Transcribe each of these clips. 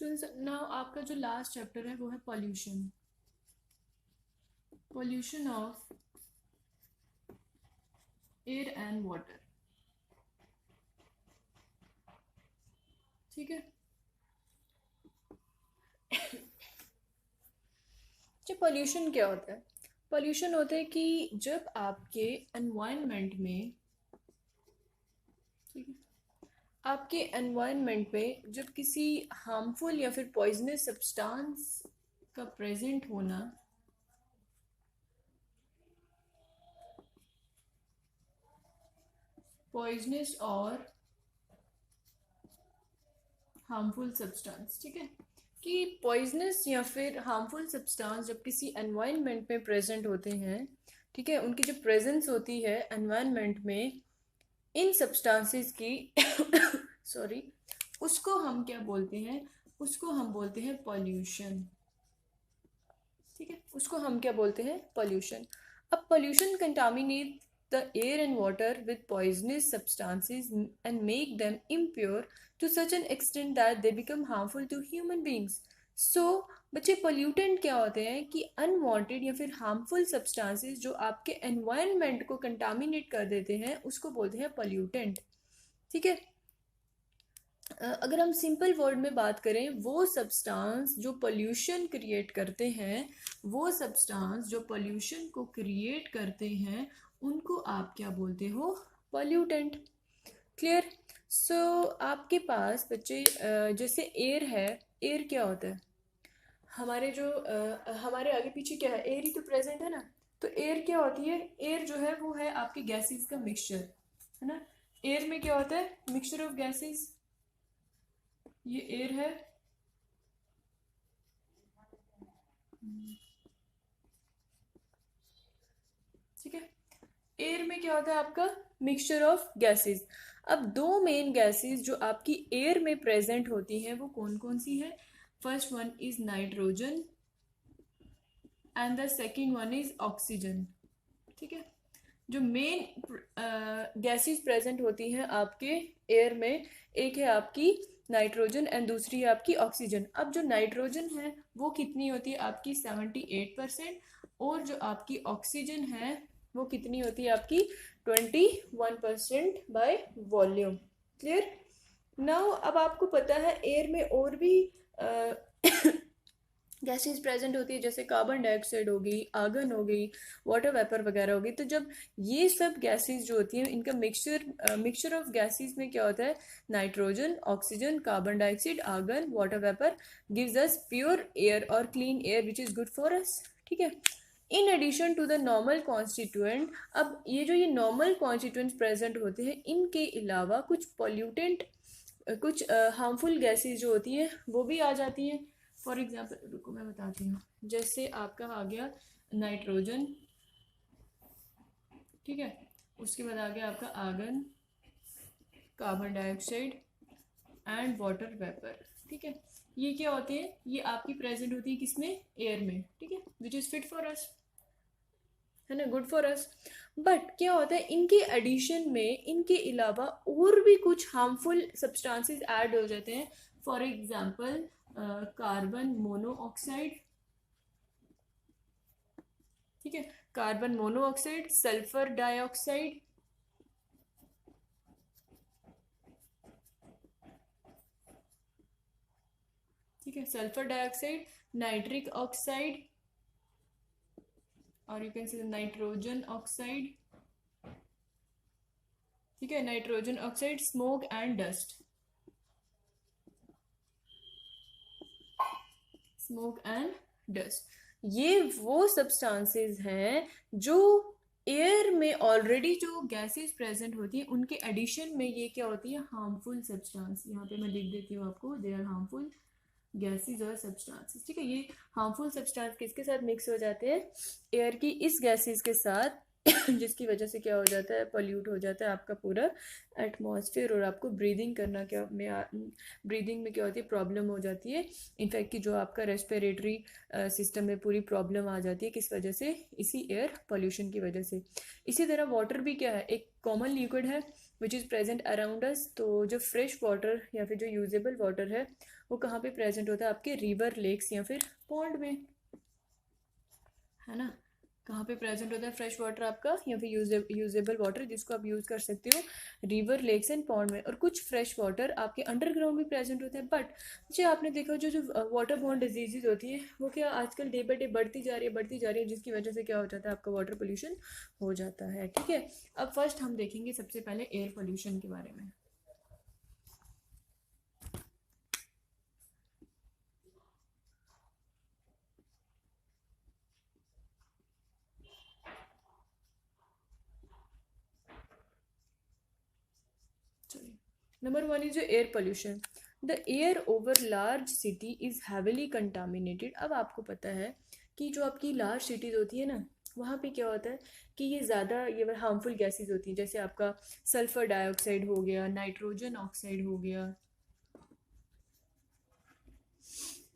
Now आपका जो last chapter है वो है pollution. Pollution of air and water. ठीक है। जो पॉल्यूशन क्या होता है? पॉल्यूशन होता है कि जब आपके एनवायरनमेंट में, ठीक है, आपके एनवायरनमेंट में जब किसी हार्मफुल या फिर पॉइजनस सब्सटेंस का प्रेजेंट होना, पॉइजनस और हार्मफुल सब्सटेंस, ठीक है, कि पॉइजनस या फिर हार्मफुल सब्सटेंस जब किसी एनवायरनमेंट में प्रेजेंट होते हैं, ठीक है, उनकी जो प्रेजेंस होती है एनवायरनमेंट में इन सब्सटेंसेस की सॉरी, उसको हम क्या बोलते हैं? उसको हम बोलते हैं पॉल्यूशन। ठीक है, उसको हम क्या बोलते हैं? पॉल्यूशन। अब pollution contaminate the air and water with poisonous substances and make them impure to such an extent that they become harmful to human beings. So बच्चे, पोल्यूटेंट क्या होते हैं कि अनवांटेड या फिर हार्मफुल सब्सटेंसेस जो आपके एनवायरनमेंट को कंटामिनेट कर देते हैं उसको बोलते हैं पोल्यूटेंट। ठीक है। अगर हम सिंपल वर्ड में बात करें, वो सब्सटेंस जो पोल्यूशन क्रिएट करते हैं, वो सब्सटेंस जो पोल्यूशन को क्रिएट करते हैं, उनको आप क्या बोलते हो? पोल्यूटेंट। क्लियर? सो आपके पास बच्चे जैसे एयर है, एयर क्या होता है? हमारे जो हमारे आगे पीछे क्या है? एयर ही तो प्रेजेंट है ना। तो एयर क्या होती है? एयर जो है वो है आपके गैसेस का मिक्सचर, है ना। एयर में क्या होता है? Mixture of gases. ये एयर है, ठीक है। एयर में क्या होता है आपका? Mixture of gases. अब दो मेन गैसेस जो आपकी एयर में प्रेजेंट होती हैं वो कौन कौन सी है? First one is nitrogen and the second one is oxygen. ठीक है। जो मेन गैसेस प्रेजेंट होती हैं आपके एयर में, एक है आपकी नाइट्रोजन एंड दूसरी है आपकी ऑक्सीजन। अब जो नाइट्रोजन है वो कितनी होती है आपकी? 78%। और जो आपकी ऑक्सीजन है वो कितनी होती है आपकी? 21% बाय वॉल्यूम। क्लियर? नाउ अब आपको पता है एयर में और भी गैसेस प्रेजेंट होती है, जैसे कार्बन डाइऑक्साइड होगी, आर्गन हो गई, वाटर वेपर वगैरह होगी। तो जब ये सब गैसेस जो होती हैं इनका मिक्सचर ऑफ गैसेस में क्या होता है? Nitrogen, oxygen, carbon dioxide, argon, water vapour gives us pure air और clean air which is good for us. ठीक है। In addition to the normal constituent, अब ये नॉर्मल कॉन्स्टिट्यूएंट्स प्रेजेंट होते हैं, इनके अलावा कुछ पॉल्यूटेंट, कुछ हार्मफुल गैसेस जो होती हैं वो भी आ जाती हैं। फॉर एग्जाम्पल, रुको मैं बताती हूँ। जैसे आपका आ गया नाइट्रोजन, ठीक है, उसके बाद आ गया आपका argon, carbon dioxide and water vapour. ठीक है। ये क्या होते हैं? ये आपकी प्रेजेंट होती है किसमें? एयर में। ठीक है, which is fit for us, है ना, गुड फॉर अस। बट क्या होता है, इनके एडिशन में इनके अलावा और भी कुछ हार्मफुल सब्सटेंसेस ऐड हो जाते हैं। फॉर एग्जाम्पल कार्बन मोनोऑक्साइड, ठीक है, कार्बन मोनोऑक्साइड, सल्फर डाइऑक्साइड, ठीक है, सल्फर डाइऑक्साइड, नाइट्रिक ऑक्साइड, और you can say nitrogen oxide. ठीक है, nitrogen oxide, smoke and dust, smoke and dust. ये वो सब्सटेंसेस हैं जो एयर में ऑलरेडी जो गैसेस प्रेजेंट होती है उनके एडिशन में ये क्या होती है? Harmful substance. यहाँ पे मैं लिख देती हूँ आपको, दे आर हार्मफुल गैसेस और सब्सटेंसेस। ठीक है, ये हार्मफुल सब्सटेंस किसके साथ मिक्स हो जाते हैं? एयर की इस गैसेस के साथ जिसकी वजह से क्या हो जाता है? पोल्यूट हो जाता है आपका पूरा एटमॉस्फेयर, और आपको ब्रीदिंग करना क्या ब्रीदिंग में क्या होती है? प्रॉब्लम हो जाती है। इनफैक्ट कि जो आपका रेस्पिरेटरी सिस्टम में पूरी प्रॉब्लम आ जाती है, किस वजह से? इसी एयर पोल्यूशन की वजह से। इसी तरह वाटर भी क्या है? एक कॉमन लिक्विड है, which is present around us. तो जो फ्रेश वाटर या फिर जो यूजेबल वाटर है वो कहाँ पे प्रेजेंट होता है? आपके रिवर, लेक्स या फिर पॉन्ड में, है ना। कहाँ पे प्रेजेंट होता है फ्रेश वाटर आपका या फिर यूजेबल वाटर जिसको आप यूज़ कर सकते हो? रिवर, लेक्स एंड पॉन्ड में। और कुछ फ्रेश वाटर आपके अंडरग्राउंड भी प्रेजेंट होते हैं। बट जी आपने देखा जो जो वाटर बॉर्न डिजीजेज होती है वो क्या आजकल डे बाई डे बढ़ती जा रही है, जिसकी वजह से क्या हो जाता है? आपका वाटर पोल्यूशन हो जाता है। ठीक है, अब फर्स्ट हम देखेंगे सबसे पहले एयर पोल्यूशन के बारे में। चलिए, नंबर वन इज जो air pollution. The air over large city is heavily contaminated. अब आपको पता है कि जो आपकी लार्ज सिटीज होती है ना, वहाँ पे क्या होता है कि ये ज़्यादा ये हार्मफुल गैसेस होती हैं, जैसे आपका सल्फर डाइऑक्साइड हो गया, नाइट्रोजन ऑक्साइड हो गया।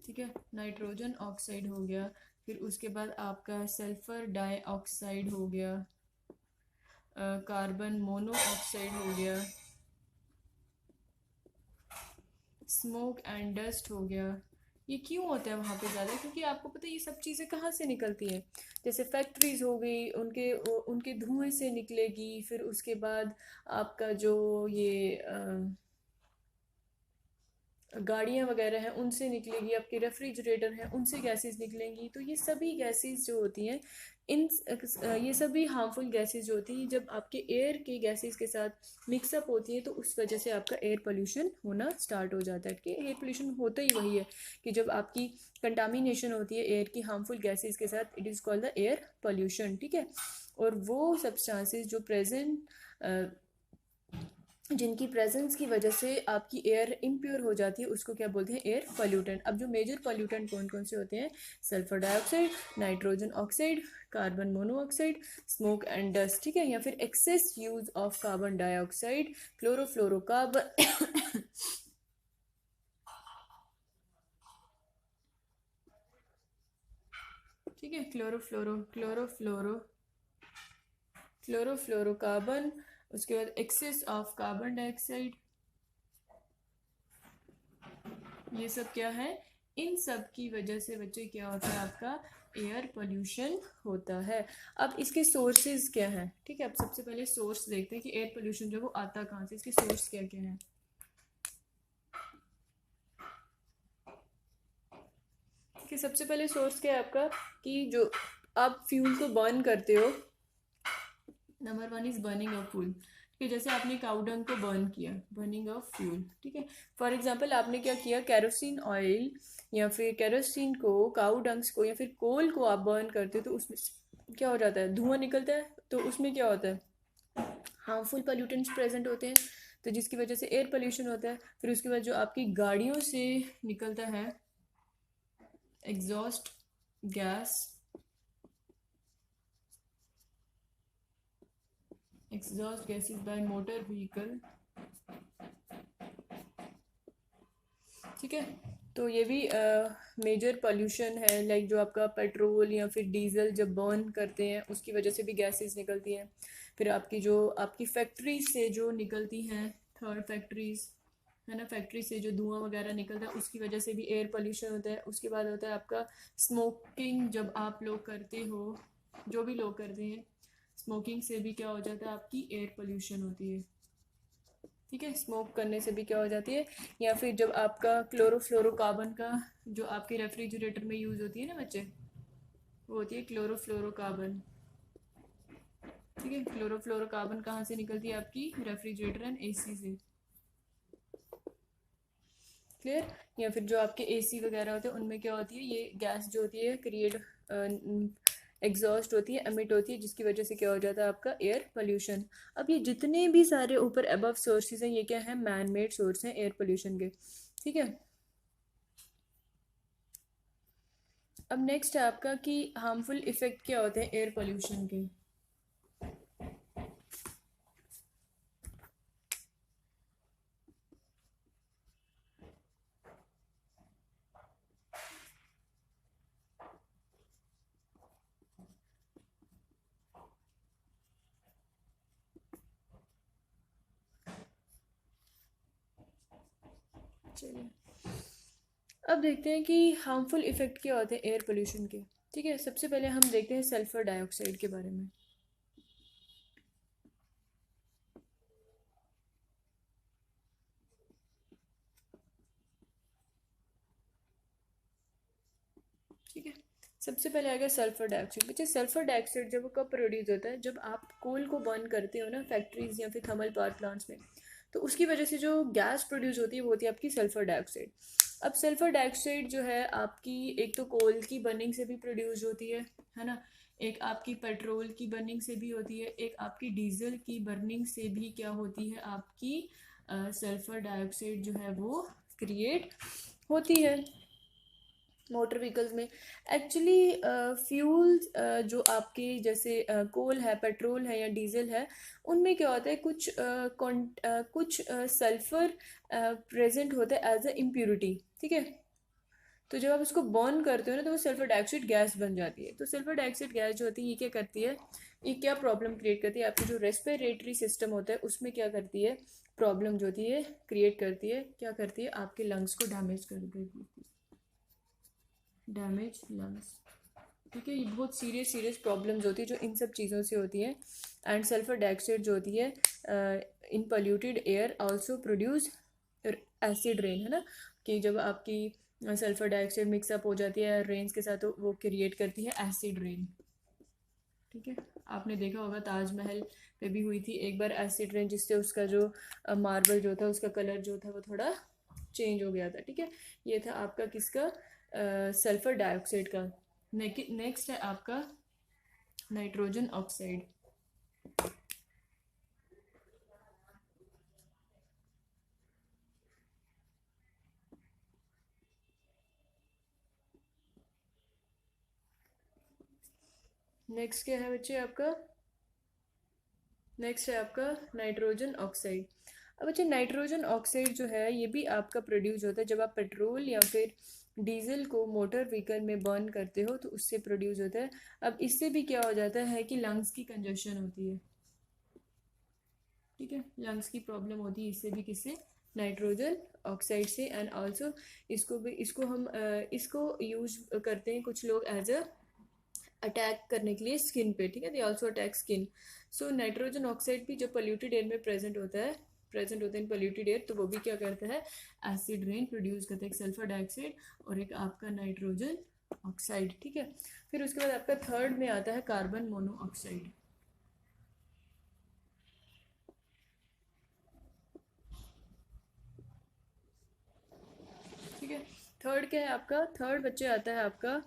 ठीक है, नाइट्रोजन ऑक्साइड हो गया, फिर उसके बाद आपका सल्फर डाइऑक्साइड हो गया, कार्बन मोनोऑक्साइड हो गया, स्मोक एंड डस्ट हो गया। ये क्यों होता है वहाँ पे ज़्यादा? क्योंकि आपको पता है ये सब चीज़ें कहाँ से निकलती हैं? जैसे फैक्ट्रीज हो गई, उनके उनके धुएं से निकलेगी, फिर उसके बाद आपका जो ये गाड़ियाँ वगैरह हैं उनसे निकलेगी, आपके रेफ्रिजरेटर हैं उनसे गैसेस निकलेंगी। तो ये सभी गैसेस जो होती हैं इन ये सभी हार्मफुल गैसेस जो होती हैं जब आपके एयर के गैसेस के साथ मिक्सअप होती हैं तो उस वजह से आपका एयर पोल्यूशन होना स्टार्ट हो जाता है। कि एयर पोल्यूशन होता ही वही है कि जब आपकी कंटामिनेशन होती है एयर की हार्मफुल गैसेस के साथ, it is called the air pollution. ठीक है, और वो सब्सटेंसेस जो प्रेजेंट जिनकी प्रेजेंस की वजह से आपकी एयर इम्प्योर हो जाती है उसको क्या बोलते हैं? Air pollutant. अब जो मेजर पोल्यूटेंट कौन कौन से होते हैं? Sulphur dioxide, nitrogen oxide, carbon monoxide, smoke and dust. ठीक है, या फिर excess use of carbon dioxide, chlorofluorocarbon ठीक है, क्लोरोफ्लोरोकार्बन, उसके बाद एक्सेस ऑफ कार्बन डाइऑक्साइड, ये सब क्या है? इन सब की वजह से बच्चे क्या होता है? आपका एयर पोल्यूशन होता है। अब इसके सोर्सेज क्या हैं? ठीक है, अब सबसे पहले सोर्स देखते हैं कि एयर पोल्यूशन जो वो आता कहाँ से, इसके सोर्स क्या क्या हैं। ठीक है, सबसे पहले सोर्स क्या है आपका कि जो आप फ्यूल को बर्न करते हो, number one is burning of fuel. ठीक है, जैसे आपने काउडंग को बर्न किया, बर्निंग ऑफ फ्यूल। ठीक है, फॉर एग्जांपल आपने क्या किया, कैरोसिन ऑयल या फिर कैरोसिन को, काउडंग्स को या फिर कोल को आप बर्न करते हो तो उसमें क्या हो जाता है? धुआं निकलता है। तो उसमें क्या होता है? हार्मफुल पोल्यूटेंट्स प्रेजेंट होते हैं, तो जिसकी वजह से एयर पोल्यूशन होता है। फिर उसके बाद जो आपकी गाड़ियों से निकलता है exhaust gas, exhaust gases by motor vehicle। ठीक है, तो ये भी मेजर पोल्यूशन है। लाइक जो आपका पेट्रोल या फिर डीजल जब बर्न करते हैं उसकी वजह से भी गैसेस निकलती हैं। फिर आपकी जो आपकी फैक्ट्रीज से जो निकलती हैं, थर्ड फैक्ट्रीज है ना, फैक्ट्री से जो धुआं वगैरह निकलता है उसकी वजह से भी एयर पोल्यूशन होता है। उसके बाद होता है आपका स्मोकिंग, जब आप लोग करते हो, जो भी लोग करते हैं, स्मोकिंग से भी क्या हो जाता है? आपकी एयर पोल्यूशन होती है। ठीक है, स्मोक करने से भी क्या हो जाती है? या फिर जब आपका क्लोरोफ्लोरोकार्बन का जो आपके रेफ्रिजरेटर में यूज होती है ना बच्चे, वो होती है क्लोरोफ्लोरोकार्बन। ठीक है, क्लोरोफ्लोरोकार्बन कहाँ से निकलती है? आपकी रेफ्रिजरेटर एंड एसी से। क्लियर? या फिर जो आपके एसी वगैरह होते हैं उनमें क्या होती है? ये गैस जो होती है क्रिएट एग्जॉस्ट होती है, एमिट होती है, जिसकी वजह से क्या हो जाता है? आपका एयर पोल्यूशन। अब ये जितने भी सारे ऊपर अबव सोर्सेज हैं ये क्या है? मैन मेड सोर्स हैं एयर पोल्यूशन के। ठीक है, अब नेक्स्ट है आपका कि हार्मफुल इफेक्ट क्या होते हैं एयर पोल्यूशन के। चलिए अब देखते हैं कि हार्मफुल इफ़ेक्ट क्या होते हैं एयर पोल्यूशन के। ठीक है, सबसे पहले हम देखते हैं सल्फ़र डाइऑक्साइड के बारे में। ठीक है, सबसे पहले आ गया सल्फर डाइऑक्साइड। बच्चे सल्फर डाइऑक्साइड जब वो कब प्रोड्यूस होता है, जब आप कोल को बर्न करते हो ना फैक्ट्रीज या फिर थर्मल पावर प्लांट्स में, तो उसकी वजह से जो गैस प्रोड्यूस होती है वो होती है आपकी सल्फर डाइऑक्साइड। अब सल्फर डाइऑक्साइड जो है आपकी एक तो कोल की बर्निंग से भी प्रोड्यूस होती है ना, एक आपकी पेट्रोल की बर्निंग से भी होती है, एक आपकी डीजल की बर्निंग से भी क्या होती है आपकी सल्फर डाइऑक्साइड जो है वो क्रिएट होती है मोटर व्हीकल्स में। एक्चुअली फ्यूल्स जो आपके जैसे कोल है, पेट्रोल है या डीजल है, उनमें क्या होता है कुछ सल्फर प्रेजेंट होता है एज अ इम्प्योरिटी। ठीक है, तो जब आप उसको बर्न करते हो ना तो वो सल्फर डाइऑक्साइड गैस बन जाती है। तो सल्फर डाइऑक्साइड गैस जो होती है ये क्या करती है, ये क्या प्रॉब्लम क्रिएट करती है आपकी जो रेस्पिरेटरी सिस्टम होता है उसमें क्या करती है, प्रॉब्लम जो होती है क्रिएट करती है, क्या करती है आपके लंग्स को डैमेज कर देती है, डैमेज लंग्स। ठीक है, ये बहुत सीरियस सीरियस प्रॉब्लम्स होती है जो इन सब चीज़ों से होती है। एंड सल्फर डाइऑक्साइड जो होती है in polluted air also produce acid rain, है ना, कि जब आपकी सल्फर डाइऑक्साइड मिक्सअप हो जाती है रेन्स के साथ तो वो क्रिएट करती है एसिड रेन। ठीक है, आपने देखा होगा ताजमहल पे भी हुई थी एक बार एसिड रेन, जिससे उसका जो मार्बल जो था उसका कलर जो था वो थोड़ा चेंज हो गया था। ठीक है, ये था आपका किसका, सल्फर डाइऑक्साइड का। नेक्स्ट है आपका नाइट्रोजन ऑक्साइड। नेक्स्ट क्या है बच्चे आपका, नेक्स्ट है आपका नाइट्रोजन ऑक्साइड। अब बच्चे नाइट्रोजन ऑक्साइड जो है ये भी आपका प्रोड्यूस होता है जब आप पेट्रोल या फिर डीजल को मोटर व्हीकल में बर्न करते हो तो उससे प्रोड्यूस होता है। अब इससे भी क्या हो जाता है कि लंग्स की कंजशन होती है। ठीक है, लंग्स की प्रॉब्लम होती है इससे भी, किससे, नाइट्रोजन ऑक्साइड से। एंड ऑल्सो इसको हम इसको यूज करते हैं कुछ लोग एज अ अटैक करने के लिए स्किन पे। ठीक है, they also attack skin. So nitrogen oxide भी जब पोल्यूटेड एयर में प्रेजेंट होता है इन पोल्यूटेड एयर, तो वो भी क्या करता है, एसिड रेन प्रोड्यूस करता है, एक सल्फर डाइऑक्साइड और एक आपका नाइट्रोजन ऑक्साइड। ठीक है, फिर उसके बाद आपका थर्ड में आता है कार्बन मोनोऑक्साइड। ठीक है, थर्ड क्या है आपका, थर्ड बच्चे आता है आपका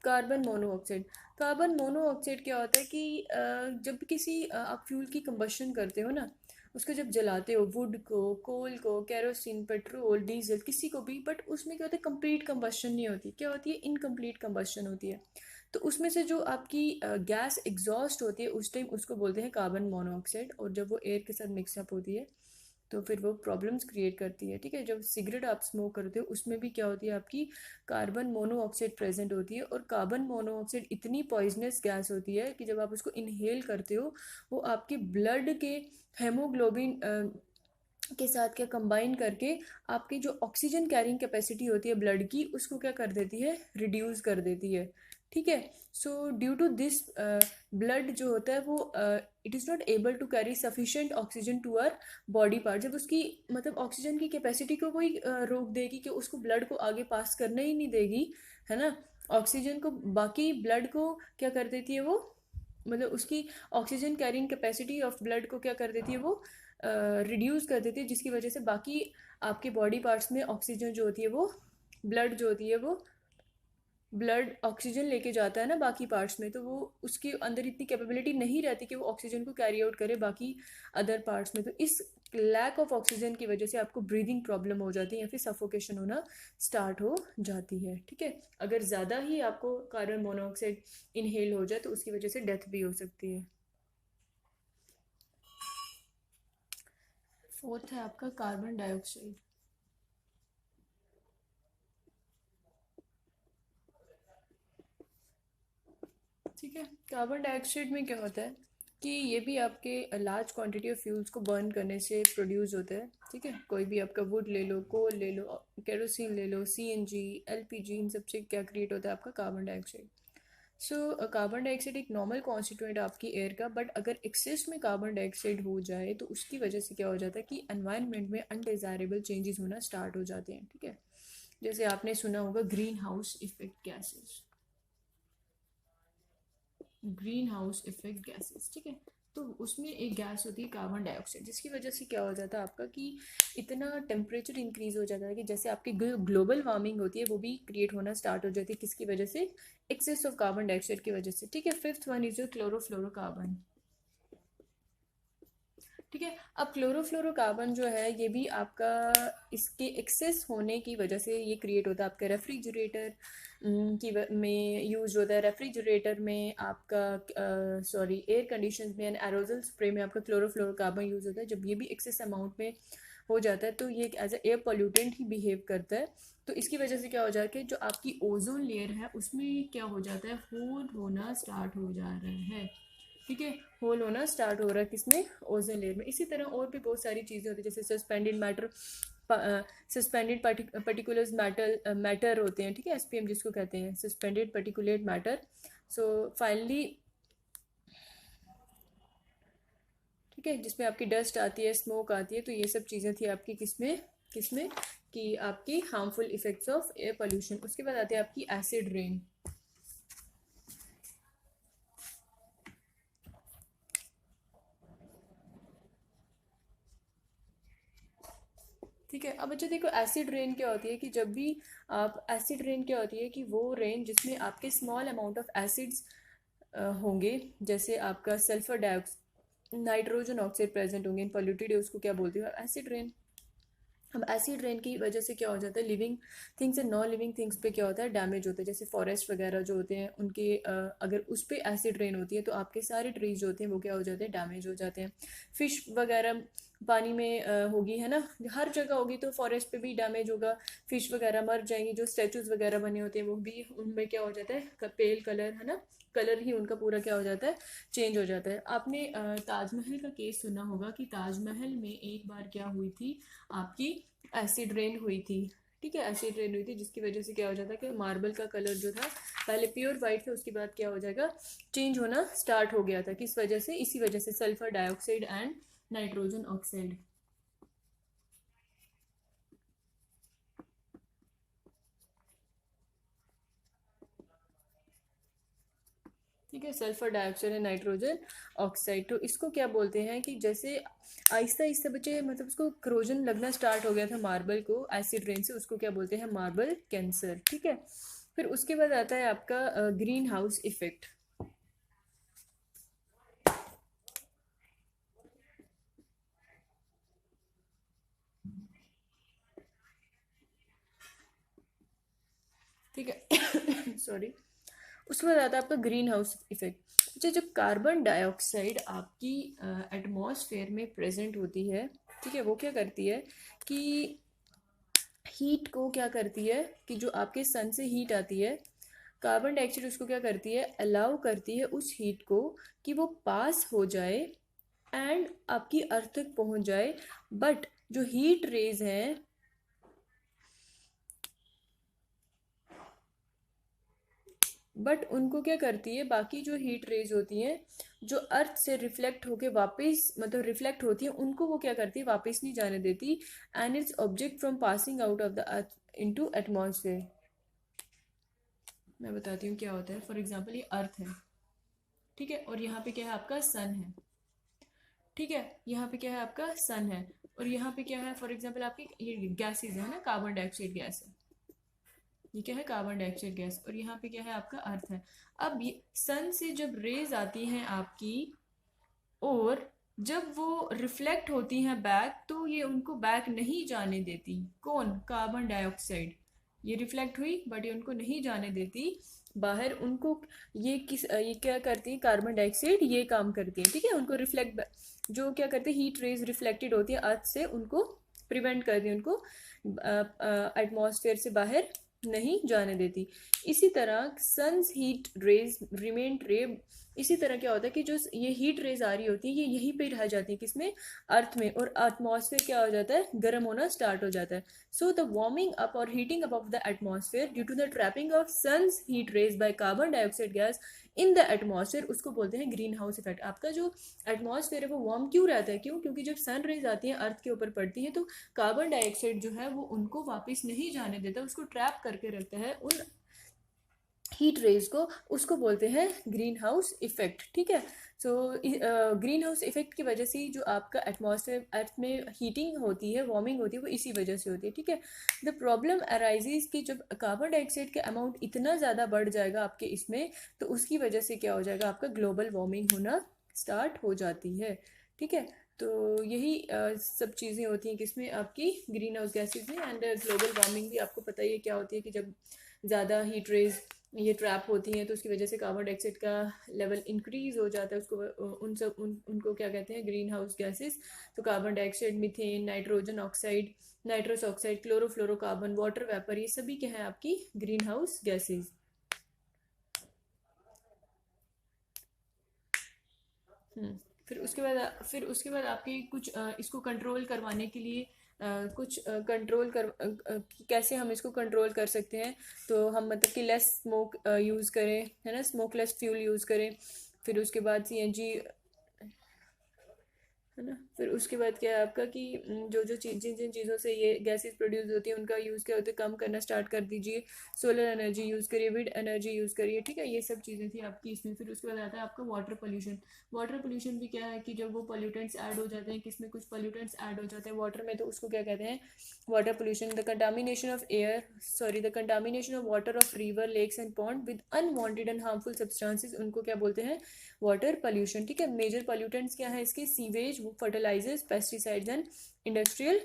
कार्बन मोनोऑक्साइड। कार्बन मोनोऑक्साइड क्या होता है कि जब किसी आप फ्यूल की कंबशन करते हो ना, उसको जब जलाते हो, वुड को, कोल को, केरोसिन, पेट्रोल, डीजल, किसी को भी, बट उसमें क्या होता है, कंप्लीट कंबशन नहीं होती, क्या होती है, इनकम्प्लीट कंबशन होती है। तो उसमें से जो आपकी गैस एग्जॉस्ट होती है उस टाइम उसको बोलते हैं कार्बन मोनोऑक्साइड, और जब वो एयर के साथ मिक्सअप होती है तो फिर वो प्रॉब्लम्स क्रिएट करती है। ठीक है, जब सिगरेट आप स्मोक करते हो उसमें भी क्या होती है आपकी कार्बन मोनोऑक्साइड प्रेजेंट होती है, और कार्बन मोनोऑक्साइड इतनी पॉइजनस गैस होती है कि जब आप उसको इनहेल करते हो वो आपके ब्लड के हेमोग्लोबिन के साथ क्या कंबाइन करके आपकी जो ऑक्सीजन कैरिंग कैपेसिटी होती है ब्लड की उसको क्या कर देती है, रिड्यूस कर देती है। ठीक है, so due to this blood जो होता है वो it is not able to carry sufficient oxygen to our body part. जब उसकी मतलब ऑक्सीजन की कैपेसिटी को कोई रोक देगी कि उसको ब्लड को आगे पास करने ही नहीं देगी, है ना, ऑक्सीजन को बाकी ब्लड को क्या कर देती है वो, मतलब उसकी oxygen carrying capacity of blood को क्या कर देती है वो रिड्यूस कर देती है, जिसकी वजह से बाकी आपके बॉडी पार्ट्स में ऑक्सीजन जो होती है वो, ब्लड जो होती है वो, ब्लड ऑक्सीजन लेके जाता है ना बाकी पार्ट्स में, तो वो उसके अंदर इतनी कैपेबिलिटी नहीं रहती कि वो ऑक्सीजन को कैरी आउट करे बाकी अदर पार्ट्स में। तो इस लैक ऑफ ऑक्सीजन की वजह से आपको ब्रीदिंग प्रॉब्लम हो जाती है या फिर सफोकेशन होना स्टार्ट हो जाती है। ठीक है, अगर ज़्यादा ही आपको कार्बन मोनोऑक्साइड इनहेल हो जाए तो उसकी वजह से डेथ भी हो सकती है। फोर्थ है आपका कार्बन डाइऑक्साइड। ठीक है, कार्बन डाइऑक्साइड में क्या होता है, कि ये भी आपके लार्ज क्वांटिटी ऑफ फ्यूल्स को बर्न करने से प्रोड्यूस होता है, ठीक है। कोई भी आपका वुड ले लो, कोल ले लो, केरोसिन ले लो, सीएनजी, एलपीजी, इन सबसे क्या क्रिएट होता है आपका carbon dioxide. So carbon dioxide एक नॉर्मल कॉन्स्टिट्यूएंट आपकी एयर का, बट अगर एक्सेस में कार्बन डाइऑक्साइड हो जाए तो उसकी वजह से क्या हो जाता है कि एनवायरनमेंट में अनडिजायरेबल चेंजेस होना स्टार्ट हो जाते हैं, ठीक है। जैसे आपने सुना होगा green house effect gases, green house effect gases, ठीक है। तो उसमें एक गैस होती है कार्बन डाइऑक्साइड, जिसकी वजह से क्या हो जाता है आपका कि इतना टेम्परेचर इंक्रीज हो जाता है कि जैसे आपकी ग्लोबल वार्मिंग होती है वो भी क्रिएट होना स्टार्ट हो जाती है, किसकी वजह से, एक्सेस ऑफ कार्बन डाइऑक्साइड की वजह से, ठीक है। फिफ्थ वन इज क्लोरोफ्लोरोकार्बन, ठीक है। अब क्लोरोफ्लोरोकार्बन जो है ये भी आपका इसके एक्सेस होने की वजह से ये क्रिएट होता है आपका रेफ्रिजरेटर में यूज होता है, रेफ्रिजरेटर में आपका सॉरी एयर कंडीशन में एंड एरोजल स्प्रे में आपका क्लोरोफ्लोरोकार्बन यूज होता है। जब ये भी एक्सेस अमाउंट में हो जाता है तो ये एज ए एयर पोल्यूटेंट ही बिहेव करता है। तो इसकी वजह से क्या हो जाता है, जो आपकी ओजोन लेयर है उसमें क्या हो जाता है, होल होना स्टार्ट हो जा रहा है, ठीक है। होल होना स्टार्ट हो रहा है किसमें, ओजोन लेयर में। इसी तरह और भी बहुत सारी चीज़ें होती है, जैसे suspended matter, suspended particulars matter होते हैं, ठीक है, एसपीएम जिसको कहते हैं, suspended particulate matter. So finally, ठीक है, जिसमें आपकी डस्ट आती है, स्मोक आती है, तो ये सब चीज़ें थी आपकी किसमें किसमें कि आपकी harmful effects of air pollution. उसके बाद आती है आपकी एसिड रेन, ठीक है। अब अच्छा देखो, एसिड रेन क्या होती है कि जब भी आप, एसिड रेन क्या होती है कि वो रेन जिसमें आपके स्मॉल अमाउंट ऑफ एसिड्स होंगे, जैसे आपका sulphur dioxide, nitrogen oxide present होंगे इन पॉल्यूटेड, उसको क्या बोलते हैं, एसिड रेन। अब एसिड रेन की वजह से क्या हो जाता है, living things and non living things पे क्या होता है, डैमेज होता है। जैसे फॉरेस्ट वगैरह जो होते हैं उनके अगर उस पर एसिड रेन होती है तो आपके सारे ट्रीज जो होते हैं वो क्या हो जाते हैं, डैमेज हो जाते हैं। फिश वगैरह पानी में होगी, है ना, हर जगह होगी, तो फॉरेस्ट पे भी डैमेज होगा, फिश वगैरह मर जाएंगी। जो स्टेचूज वगैरह बने होते हैं वो भी, उनमें क्या हो जाता है, पेल कलर, है ना, कलर ही उनका पूरा क्या हो जाता है, चेंज हो जाता है। आपने ताजमहल का केस सुना होगा कि ताजमहल में एक बार क्या हुई थी आपकी, एसिड रेन हुई थी, ठीक है, एसिड रेन हुई थी, जिसकी वजह से क्या हो जाता है कि मार्बल का कलर जो था पहले प्योर वाइट था, उसके बाद क्या हो जाएगा, चेंज होना स्टार्ट हो गया था। किस वजह से, इसी वजह से, sulphur dioxide and nitrogen oxide, ठीक है, sulphur dioxide and nitrogen oxide. तो इसको क्या बोलते हैं कि जैसे आहिस्ता आहिस्ता बच्चे, मतलब उसको क्रोजन लगना स्टार्ट हो गया था मार्बल को एसिड रेन से, उसको क्या बोलते हैं, मार्बल कैंसर, ठीक है। फिर उसके बाद आता है आपका ग्रीन हाउस इफेक्ट, ठीक है सॉरी। उसके बाद आता है आपका ग्रीन हाउस इफेक्ट। अच्छा, जब कार्बन डाइऑक्साइड आपकी एटमॉस्फेयर में प्रेजेंट होती है, ठीक है, वो क्या करती है कि हीट को क्या करती है कि जो आपके सन से हीट आती है, कार्बन डाइऑक्साइड उसको क्या करती है, अलाउ करती है उस हीट को कि वो पास हो जाए एंड आपकी अर्थ तक पहुंच जाए। बट जो हीट रेज हैं, बट उनको क्या करती है, बाकी जो हीट रेज होती हैं जो अर्थ से रिफ्लेक्ट होके वापस, मतलब रिफ्लेक्ट होती है, उनको वो क्या करती है, वापस नहीं जाने देती, and its object from passing out of the earth into atmosphere. मैं बताती हूँ क्या होता है। फॉर एग्जांपल ये अर्थ है, ठीक है, और यहाँ पे क्या है, आपका सन है, ठीक है, यहाँ पे क्या है, आपका सन है, और यहाँ पे क्या है, फॉर एग्जांपल आपकी ये गैसेज है ना, कार्बन डाइऑक्साइड गैस है, ये क्या है, कार्बन डाइऑक्साइड गैस, और यहाँ पे क्या है, आपका अर्थ है। अब ये सन से जब रेज आती हैं आपकी, और जब वो रिफ्लेक्ट होती हैं बैक, तो ये उनको बैक नहीं जाने देती, कौन, कार्बन डाइऑक्साइड। ये रिफ्लेक्ट हुई बट ये उनको नहीं जाने देती बाहर, उनको ये क्या करती है, कार्बन डाइऑक्साइड ये काम करती है, ठीक है, उनको रिफ्लेक्ट, जो क्या करते हैं, हीट रेज रिफ्लेक्टेड होती है अर्थ से, उनको प्रिवेंट करती है, उनको एटमॉस्फेयर से बाहर नहीं जाने देती। इसी तरह सन्स हीट रेज रिमेन इसी तरह क्या होता है कि जो ये हीट रेज आ रही होती है ये यहीं पे रह जाती है, किसमें, अर्थ में, और एटमॉस्फेयर क्या हो जाता है, गर्म होना स्टार्ट हो जाता है. सो द वार्मिंग अप और heating up of the atmosphere due to the trapping of sun's heat rays by carbon dioxide gas in the atmosphere, उसको बोलते हैं ग्रीन हाउस इफेक्ट. आपका जो एटमॉस्फेयर है वो वार्म क्यों रहता है, क्यों, क्योंकि जब सन रेज आती है अर्थ के ऊपर पड़ती है तो कार्बन डाइऑक्साइड जो है वो उनको वापस नहीं जाने देता, उसको ट्रैप करके रखता है उन हीट रेज को, उसको बोलते हैं ग्रीन हाउस इफेक्ट. ठीक है. सो ग्रीन हाउस इफेक्ट की वजह से जो आपका एटमॉस्फेयर अर्थ में हीटिंग होती है, वार्मिंग होती है, वो इसी वजह से होती है. ठीक है. द प्रॉब्लम अराइजेज कि जब कार्बन डाइऑक्साइड का अमाउंट इतना ज़्यादा बढ़ जाएगा आपके इसमें, तो उसकी वजह से क्या हो जाएगा, आपका ग्लोबल वार्मिंग होना स्टार्ट हो जाती है. ठीक है. तो यही सब चीज़ें होती हैं किसमें, आपकी ग्रीन हाउस गैसेज में. एंड ग्लोबल वार्मिंग भी आपको पता ही है क्या होती है कि जब ज़्यादा हीट रेज ये ट्रैप होती हैं तो उसकी वजह से कार्बन डाइऑक्साइड का लेवल इंक्रीज हो जाता है, उसको उनको क्या कहते हैं, ग्रीन हाउस गैसेस. तो carbon dioxide, methane, nitrogen oxide, nitrous oxide, chlorofluorocarbon, water vapour, ये सभी क्या है आपकी ग्रीन हाउस गैसेज. फिर उसके बाद आपके कुछ इसको कंट्रोल करवाने के लिए कुछ कंट्रोल कर कैसे हम इसको कंट्रोल कर सकते हैं. तो हम मतलब कि लेस स्मोक यूज़ करें, है ना, स्मोकलेस फ्यूल यूज़ करें. फिर उसके बाद सीएनजी, है ना. फिर उसके बाद क्या है आपका कि जो जो चीज जिन जिन चीज़ों से ये गैसेस प्रोड्यूस होती हैं उनका यूज़ क्या होता है, कम करना स्टार्ट कर दीजिए. सोलर एनर्जी यूज़ करिए, विंड एनर्जी यूज़ करिए. ठीक है. ये सब चीज़ें थी आपकी इसमें. फिर उसके बाद आता है आपका वाटर पोल्यूशन. वाटर पोल्यूशन भी क्या है कि जब वो पोल्यूटेंट्स ऐड हो जाते हैं, किसमें कुछ पोल्यूटेंट्स ऐड हो जाते हैं वाटर में, तो उसको क्या कहते हैं, water pollution. The contamination of air, sorry, the contamination of water of river, lakes and pond with unwanted and harmful substances, उनको क्या बोलते हैं, वाटर पोल्यूशन. ठीक है. मेजर पोल्यूटेंट्स क्या है इसके, sewage, fertilizers, pesticides and industrial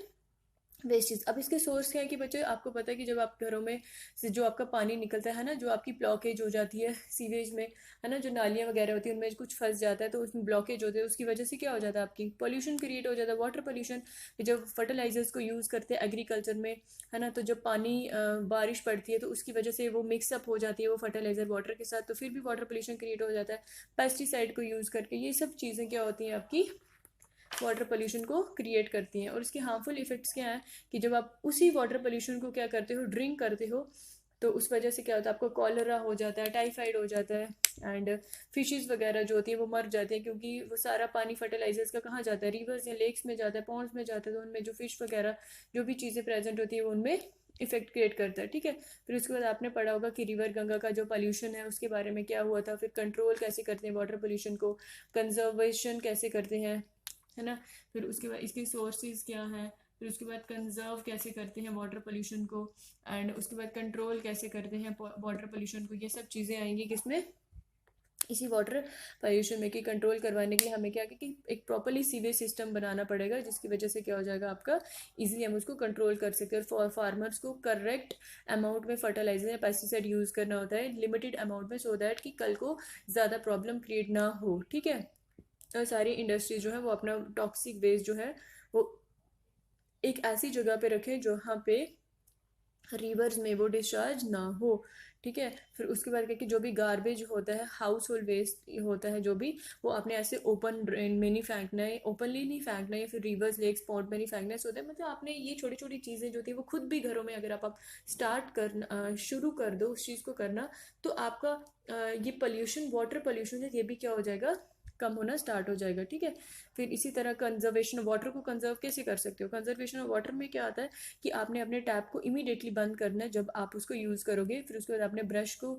wastage. अब इसके सोर्स क्या है कि बच्चे आपको पता है कि जब आप घरों में से जो आपका पानी निकलता है ना, जो आपकी ब्लॉकेज हो जाती है सीवेज में, है ना, जो नालियाँ वगैरह होती है उनमें कुछ फंस जाता है तो उसमें ब्लॉकेज होते हैं, उसकी वजह से क्या हो जाता है, आपकी पॉल्यूशन क्रिएट हो जाता है, वाटर पॉल्यूशन. जब फर्टिलाइजर्स को यूज़ करते हैं एग्रीकल्चर में, है ना, तो जब पानी बारिश पड़ती है तो उसकी वजह से वो मिक्सअप हो जाती है वो फर्टिलाइजर वाटर के साथ, तो फिर भी वाटर पोल्यूशन क्रिएट हो जाता है. पेस्टिसाइड को यूज़ करके ये सब चीज़ें क्या होती हैं आपकी वाटर पोल्यूशन को क्रिएट करती हैं. और इसके हार्मफुल इफेक्ट्स क्या हैं कि जब आप उसी वाटर पोल्यूशन को क्या करते हो, ड्रिंक करते हो, तो उस वजह से क्या होता है, आपको कॉलरा हो जाता है, टाइफाइड हो जाता है. एंड फिशेस वगैरह जो होती है वो मर जाती हैं, क्योंकि वो सारा पानी फर्टिलाइजर्स का कहाँ जाता है, रिवर्स या लेक्स में जाता है, पॉन्ड्स में जाता है, तो उनमें जो फिश वगैरह जो भी चीज़ें प्रेजेंट होती है वो उनमें इफेक्ट क्रिएट करता है. ठीक है. फिर उसके बाद आपने पढ़ा होगा कि रिवर गंगा का जो पोल्यूशन है उसके बारे में क्या हुआ था. फिर कंट्रोल कैसे करते हैं वाटर पोल्यूशन को, कंजर्वेशन कैसे करते हैं, है ना. फिर उसके बाद इसके सोर्सेज क्या हैं, फिर उसके बाद कंजर्व कैसे करते हैं वाटर पोल्यूशन को, एंड उसके बाद कंट्रोल कैसे करते हैं वाटर पोल्यूशन को. ये सब चीज़ें आएंगी किसमें, इसी वाटर पोल्यूशन में. कि कंट्रोल करवाने के लिए हमें क्या कि एक प्रॉपरली सीवेज सिस्टम बनाना पड़ेगा, जिसकी वजह से क्या हो जाएगा आपका इजीली हम उसको कंट्रोल कर सकते हैं. और फार्मर्स को करेक्ट अमाउंट में फर्टिलाइजर या पेस्टिसाइड यूज़ करना होता है, लिमिटेड अमाउंट में, सो दैट कि कल को ज़्यादा प्रॉब्लम क्रिएट ना हो. ठीक है. सारी इंडस्ट्रीज जो है वो अपना टॉक्सिक वेस्ट जो है वो एक ऐसी जगह पे रखें जहाँ पे रिवर्स में वो डिस्चार्ज ना हो. ठीक है. फिर उसके बाद क्या कि जो भी गार्बेज होता है, हाउस होल्ड वेस्ट होता है जो भी, वो आपने ऐसे ओपन ड्रेन में नहीं फेंकना है, ओपनली नहीं फेंकना है, या फिर रिवर्स लेक्स पॉन्ड में नहीं फेंकना है. सो दैट मतलब आपने ये छोटी छोटी चीज़ें जो थी वो खुद भी घरों में अगर आप स्टार्ट करना शुरू कर दो उस चीज़ को करना, तो आपका ये पोल्यूशन, वाटर पोल्यूशन है, ये भी क्या हो जाएगा, कम होना स्टार्ट हो जाएगा. ठीक है. फिर इसी तरह कंजर्वेशन ऑफ वाटर को कंजर्व कैसे कर सकते हो, कंजर्वेशन ऑफ वाटर में क्या आता है कि आपने अपने टैप को इमीडिएटली बंद करना है जब आप उसको यूज़ करोगे. फिर उसके बाद आपने ब्रश को,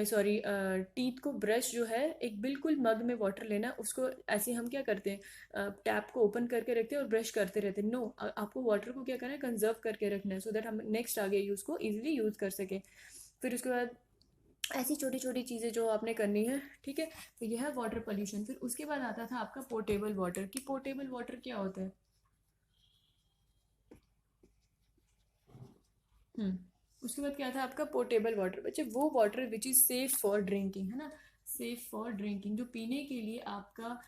सॉरी, टीथ को ब्रश जो है एक बिल्कुल मग में वाटर लेना, उसको ऐसे हम क्या करते हैं, टैप को ओपन करके रखते हैं और ब्रश करते रहते हैं. नो, आपको वाटर को क्या करना है, कंजर्व करके रखना है, सो दैट हम नेक्स्ट आगे यूज़ को ईजिली यूज़ कर सकें. फिर उसके बाद ऐसी छोटी छोटी चीज़ें जो आपने करनी है. ठीक है. तो यह है वाटर पोल्यूशन. फिर उसके बाद आता था आपका पोर्टेबल वाटर. कि पोर्टेबल वाटर क्या होता है. उसके बाद क्या था आपका पोर्टेबल वाटर. बच्चे वो water which is safe for drinking, है ना, सेफ फॉर ड्रिंकिंग, जो पीने के लिए आपका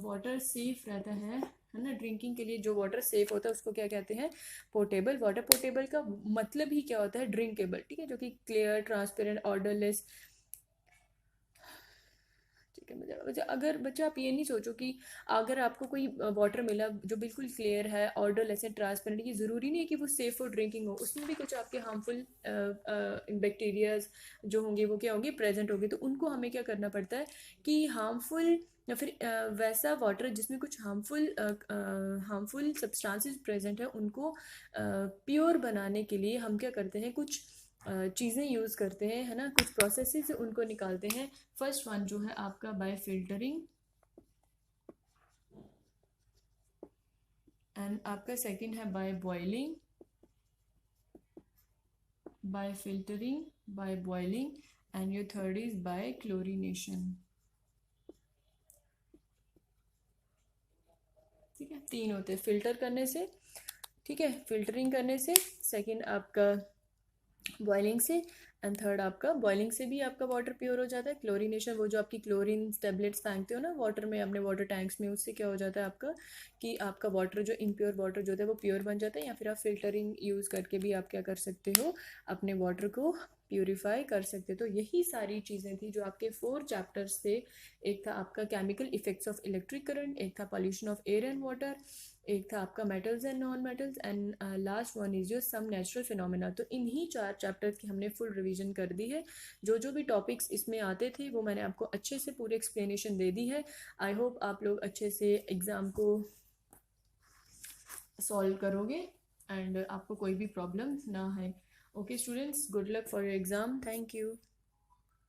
वाटर सेफ रहता है ना, ड्रिंकिंग के लिए जो वाटर सेफ होता है उसको क्या कहते हैं, पोर्टेबल वाटर. पोर्टेबल का मतलब ही क्या होता है, ड्रिंकेबल. ठीक है. जो कि क्लियर, ट्रांसपेरेंट, ऑर्डरलेस. सेकेंड में जाएगा। अगर बच्चा आप ये नहीं सोचो कि अगर आपको कोई वाटर मिला जो बिल्कुल क्लियर है, ऑर्डरलेस है, ट्रांसपेरेंट, ये ज़रूरी नहीं है कि वो सेफ़ फॉर ड्रिंकिंग हो, उसमें भी कुछ आपके हार्मफुल बैक्टीरियाज जो होंगे वो क्या होंगे, प्रेजेंट होंगे। तो उनको हमें क्या करना पड़ता है कि हार्मफुल या फिर वैसा वाटर जिसमें कुछ हार्मफुल सब्सटेंसेस प्रेजेंट है, उनको प्योर बनाने के लिए हम क्या करते हैं, कुछ चीज़ें यूज़ करते हैं, है ना, कुछ प्रोसेसेस से उनको निकालते हैं। फर्स्ट वन जो है आपका बाय फिल्टरिंग, एंड आपका सेकंड है by boiling, bye filtering, by boiling, and your third is by chlorination. ठीक है, तीन होते हैं, फिल्टर करने से, ठीक है, फिल्टरिंग करने से, सेकंड आपका बॉइलिंग से, एंड थर्ड आपका बॉइलिंग से भी आपका वाटर प्योर हो जाता है। क्लोरीनेशन, वो जो आपकी क्लोरीन टेबलेट्स फेंकते हो ना वाटर में, अपने वाटर टैंक्स में, उससे क्या हो जाता है आपका कि आपका वाटर जो इम्प्योर वाटर जो होता है वो प्योर बन जाता है। या फिर आप फिल्टरिंग यूज़ करके भी आप क्या कर सकते हो, अपने वाटर को प्योरीफाई कर सकते हो। तो यही सारी चीज़ें थी जो आपके 4 चैप्टर्स थे। एक था आपका chemical effects of electric current, एक था pollution of air and water, एक था आपका metals and non metals, and last one is your some natural phenomena. तो इन्हीं 4 चैप्टर्स की हमने फुल रिवीजन कर दी है। जो जो भी टॉपिक्स इसमें आते थे वो मैंने आपको अच्छे से पूरी एक्सप्लेनेशन दे दी है। आई होप आप लोग अच्छे से एग्ज़ाम को सॉल्व करोगे एंड आपको कोई भी प्रॉब्लम ना है। Okay students, good luck for your exam. Thank you.